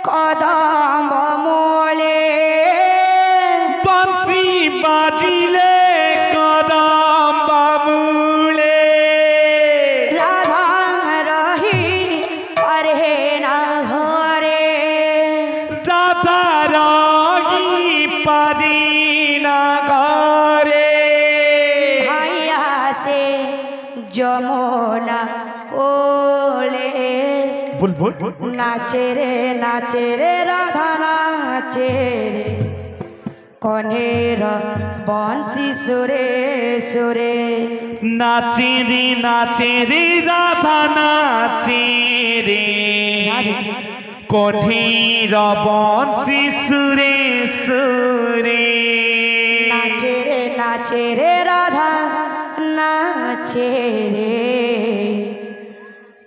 কদম মূলে বংশী বাজিলে কদম মূলে রাধা রহি পারে না ঘরে রাধা রহি পারি না ঘরে ভাইয়া সে যমুনা কোলে বল বল নাচে রে রাধা নাচে রে কনের বংশী সুরে সুরে নাচে রে রাধা নাচে রে কঠির বংশী সুরে সুরে নাচে রে রাধা নাচে রে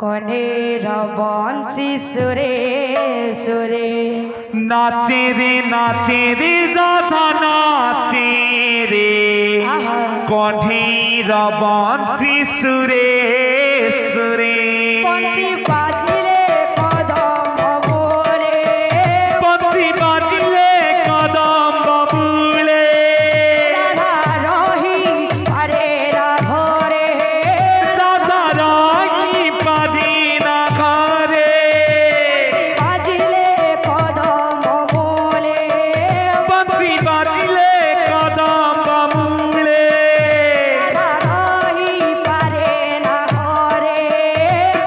কনের বংশী সুরে সুরে নাচে রে রাধা নাচে রে কঠির বংশী সুরে সুরে বংশী বাজিলে কদম মূলে বংশী বাজিলে কদম মূলে রাধা রহি পারে না ঘরে রাধা রহি পারি না ঘরে বাজিলে কদম মূলে বংশী বাজিলে কদম মূলে রাধা রহি পারে না ঘরে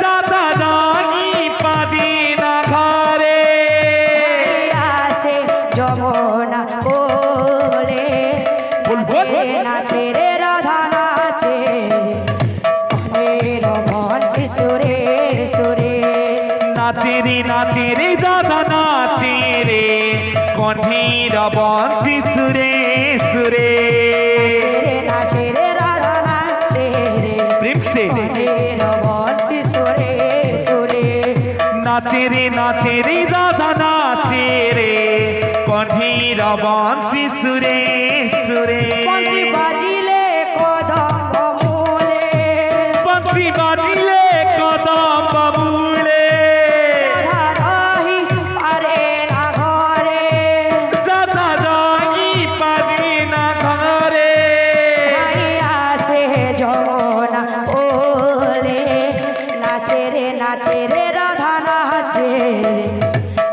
রাধা রহি পারি না ঘরে আসে যমুনা কোলে নাচে রে রাধা নাচে কনের বংশী সুরে সুরে নাচে রে রাধা নাচে রে কণ্ঠীর বংশী সুরে সুরে নাচে রে রাধা নাচে রে প্রেম সে কনের বংশী সুরে সুরে নাচে রে রাধা নাচে রে কণ্ঠীর বংশী সুরে সুরে বংশী বাজিলে কদম মূলে বংশী বাজিলে কদম মূলে রাধা রহি পারে না ঘরে রাধা রহি পারি না ঘরে আসে যমুনা কোলে নাচে রে রাধা নাচে রে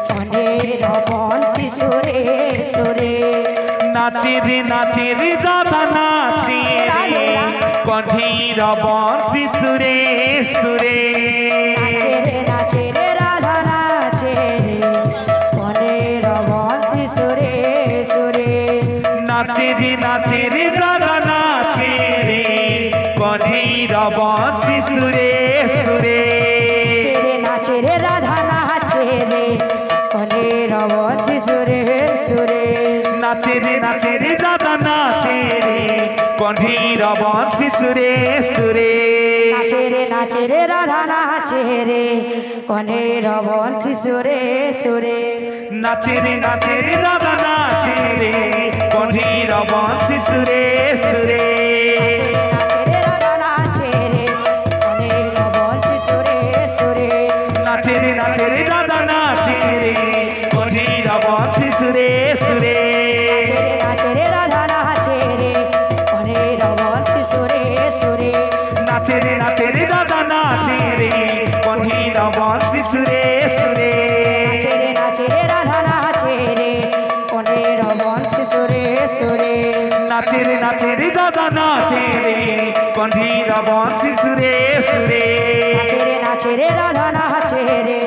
কনের বংশী সুরে সুরে নাচে রে রাধা নাচে রে কণ্ঠীর বংশী সুরে সুরে নাচে রে রাধা নাচে রে কনের বংশী সুরে সুরে নাচে রে রাধা নাচে রে কণ্ঠীর বংশী সুরে সুরে নাচে রে রাধা নাচে রে কনের বংশী সুরে সুরে নাচে রে রাধা নাচে রে কণ্ঠীর বংশী সুরে সুরে নাচে রে রাধা নাচে রে কনের বংশী সুরে সুরে নাচে রে রাধা নাচে রে কণ্ঠীর বংশী সুরে সুরে নাচে রে রাধা নাচে রে কনের বংশী সুরে সুরে নাচে রে রাধা নাচে রে কণ্ঠীর বংশী সুরে সুরে নাচে রে রাধা নাচে রে কনের বংশী সুরে সুরে নাচে রে রাধা নাচে রে কণ্ঠীর বংশী সুরে সুরে নাচে রে রাধা নাচে রে কনের বংশী সুরে সুরে নাচে রে রাধা নাচে রে কণ্ঠীর বংশী সুরে সুরে নাচে রে রাধা নাচে রে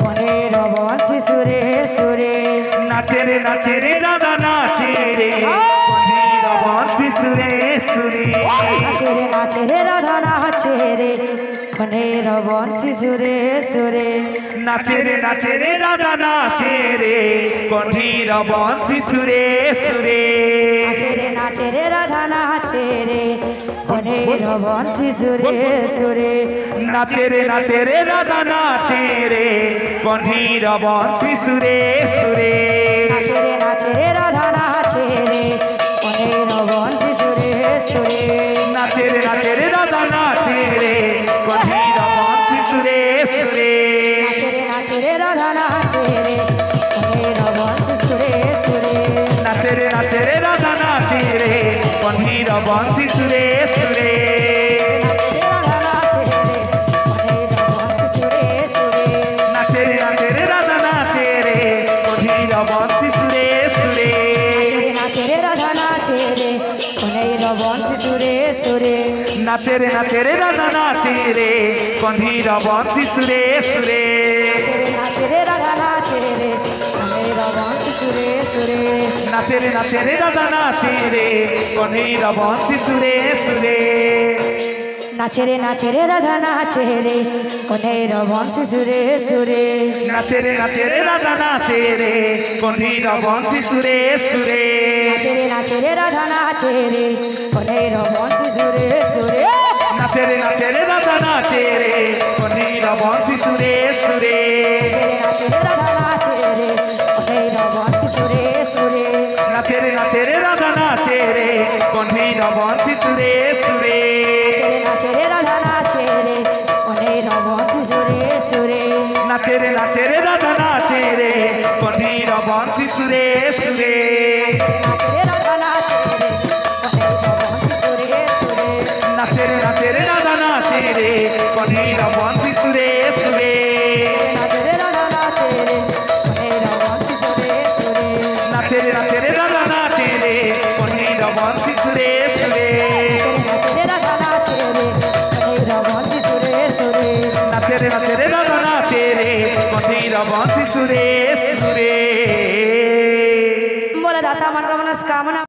কনের বংশী সুরে সুরে নাচে রে রাধা নাচে রে কণ্ঠীর বংশী সুরে সুরে নাচে রে রাধা নাচে রে কনের বংশী সুরে সুরে নাচে রে রাধা নাচে রে কণ্ঠীর বংশী সুরে সুরে নাচে রে রাধা নাচে রে কনের বংশী সুরে সুরে নাচে রে রাধা নাচে রে কণ্ঠীর বংশী সুরে সুরে নাচে রে রাধা নাচে রে কনের বংশী সুরে সুরে নাচে রে রাধা নাচে রে কণ্ঠীর বংশী সুরে সুরে নাচে রে রাধা নাচে রে কনের বংশী সুরে সুরে নাচে রে রাধা নাচে রে কণ্ঠীর বংশী সুরে সুরে নাচে রে রাধা নাচে রে কণ্ঠীর বংশী সুরে সুরে নাচে রে রাধা নাচে রে কনের বংশী সুরে সুরে নাচে রে রাধা নাচে রে কণ্ঠীর বংশী সুরে সুরে নাচে রে রাধা নাচে রে কনের বংশী সুরে সুরে নাচে রে রাধা নাচে রে কণ্ঠীর বংশী সুরে সুরে নাচে রে রাধা নাচে রে কনের বংশী সুরে সুরে নাচে রে রাধা নাচে রে কণ্ঠীর বংশী সুরে সুরে নাচে রে রাধা নাচে রে কনের বংশী সুরে সুরে নাচে রে রাধা নাচে রে কণ্ঠীর বংশী সুরে সুরে নাচে রে রাধা নাচে রে কনের বংশী সুরে সুরে নাচে রে রাধা নাচে রে কণ্ঠীর বংশী সুরে সুরে নাচে রে রাধা নাচে রে কনের বংশী সুরে সুরে নাচে রে রাধা নাচে রে কণ্ঠীর বংশী সুরে সুরে নাচে রে রাধা নাচে রে কণ্ঠীর বংশী সুরে সুরে